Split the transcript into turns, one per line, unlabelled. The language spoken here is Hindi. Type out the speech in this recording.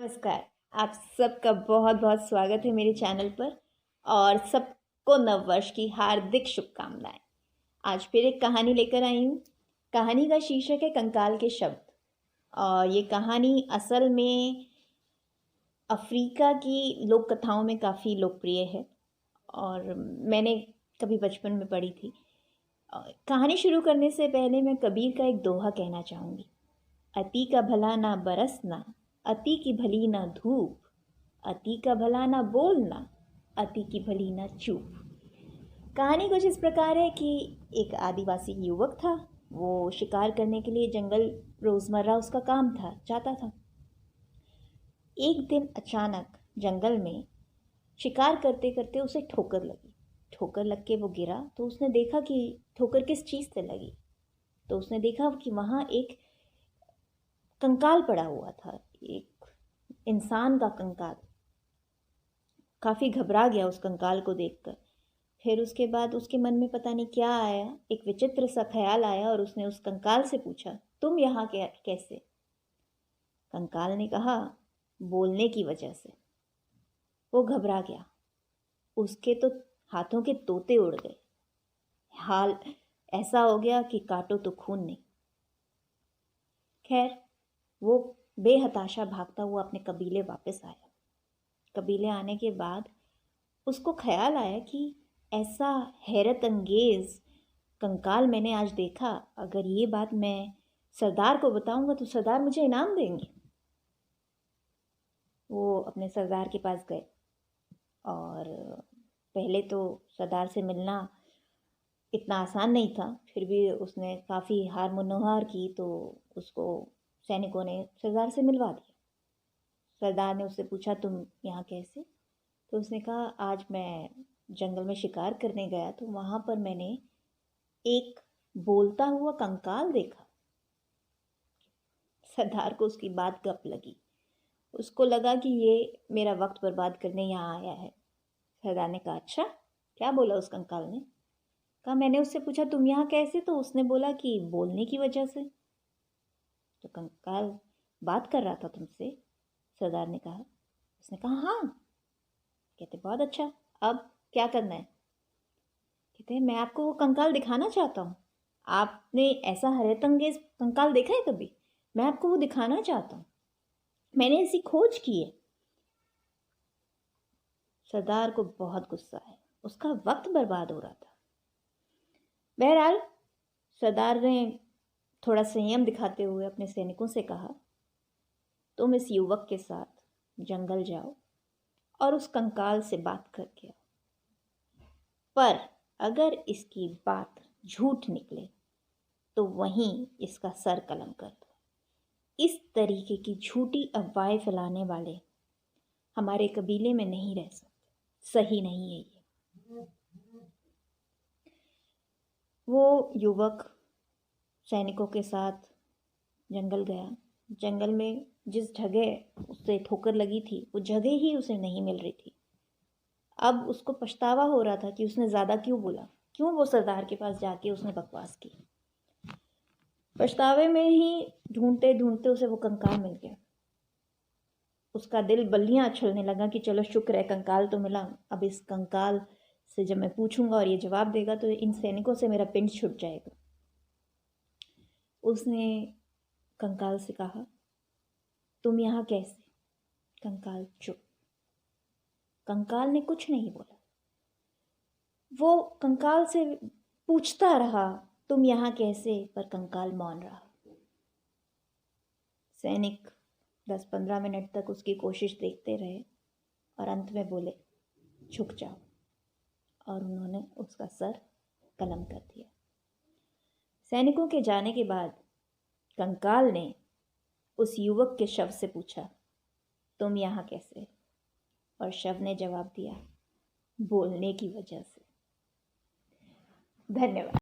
नमस्कार। आप सबका बहुत बहुत स्वागत है मेरे चैनल पर और सबको नववर्ष की हार्दिक शुभकामनाएं। आज फिर एक कहानी लेकर आई हूँ। कहानी का शीर्षक है कंकाल के शब्द। और ये कहानी असल में अफ्रीका की लोक कथाओं में काफ़ी लोकप्रिय है और मैंने कभी बचपन में पढ़ी थी। कहानी शुरू करने से पहले मैं कबीर का एक दोहा कहना चाहूँगी। अति का भला ना बरसना, अति की भली ना धूप, अति का भला ना बोलना, अति की भली ना चूप। कहानी कुछ इस प्रकार है कि एक आदिवासी युवक था। वो शिकार करने के लिए जंगल रोज़मर्रा उसका काम था, जाता था। एक दिन अचानक जंगल में शिकार करते करते उसे ठोकर लगी। ठोकर लग के वो गिरा तो उसने देखा कि ठोकर किस चीज़ से लगी। तो उसने देखा कि वहाँ एक कंकाल पड़ा हुआ था, एक इंसान का कंकाल। काफ़ी घबरा गया उस कंकाल को देखकर। फिर उसके बाद उसके मन में पता नहीं क्या आया, एक विचित्र सा ख्याल आया और उसने उस कंकाल से पूछा, तुम यहाँ कैसे? कंकाल ने कहा, बोलने की वजह से। वो घबरा गया। उसके तो हाथों के तोते उड़ गए। हाल ऐसा हो गया कि काटो तो खून नहीं। खैर, वो बेहताशा भागता हुआ अपने कबीले वापस आया। कबीले आने के बाद उसको ख्याल आया कि ऐसा हैरत अंगेज कंकाल मैंने आज देखा। अगर ये बात मैं सरदार को बताऊंगा तो सरदार मुझे इनाम देंगे। वो अपने सरदार के पास गए और पहले तो सरदार से मिलना इतना आसान नहीं था। फिर भी उसने काफ़ी हार मनोहार की तो उसको सैनिकों ने सरदार से मिलवा दिया। सरदार ने उससे पूछा, तुम यहाँ कैसे? तो उसने कहा, आज मैं जंगल में शिकार करने गया तो वहाँ पर मैंने एक बोलता हुआ कंकाल देखा। सरदार को उसकी बात गप लगी। उसको लगा कि ये मेरा वक्त बर्बाद करने यहाँ आया है। सरदार ने कहा, अच्छा क्या बोला उस कंकाल ने? कहा, मैंने उससे पूछा तुम यहाँ कैसे? तो उसने बोला कि बोलने की वजह से। तो कंकाल बात कर रहा था तुमसे? सरदार ने कहा। उसने कहा, हाँ। कहते, बहुत अच्छा, अब क्या करना है? कहते हैं, मैं आपको वो कंकाल दिखाना चाहता हूँ। आपने ऐसा हैरत अंगेज कंकाल देखा है कभी? मैं आपको वो दिखाना चाहता हूँ। मैंने ऐसी खोज की है। सरदार को बहुत गुस्सा है, उसका वक्त बर्बाद हो रहा था। बहरहाल सरदार ने थोड़ा संयम दिखाते हुए अपने सैनिकों से कहा, तुम इस युवक के साथ जंगल जाओ और उस कंकाल से बात करके आओ। पर अगर इसकी बात झूठ निकले तो वहीं इसका सर कलम कर दो। इस तरीके की झूठी अफवाहें फैलाने वाले हमारे कबीले में नहीं रह सकते। सही नहीं है ये। वो युवक सैनिकों के साथ जंगल गया। जंगल में जिस जगह उससे ठोकर लगी थी वो जगह ही उसे नहीं मिल रही थी। अब उसको पछतावा हो रहा था कि उसने ज़्यादा क्यों बोला, क्यों वो सरदार के पास जाके उसने बकवास की। पछतावे में ही ढूंढते ढूंढते उसे वो कंकाल मिल गया। उसका दिल बल्लियां उछलने लगा कि चलो शुक्र है कंकाल तो मिला। अब इस कंकाल से जब मैं पूछूंगा और ये जवाब देगा तो इन सैनिकों से मेरा पिंड छूट जाएगा। उसने कंकाल से कहा, तुम यहाँ कैसे? कंकाल चुप। कंकाल ने कुछ नहीं बोला। वो कंकाल से पूछता रहा, तुम यहाँ कैसे? पर कंकाल मौन रहा। सैनिक 10-15 मिनट तक उसकी कोशिश देखते रहे और अंत में बोले, झुक जाओ। और उन्होंने उसका सर कलम कर दिया। सैनिकों के जाने के बाद कंकाल ने उस युवक के शव से पूछा, तुम यहाँ कैसे? और शव ने जवाब दिया, बोलने की वजह से। धन्यवाद।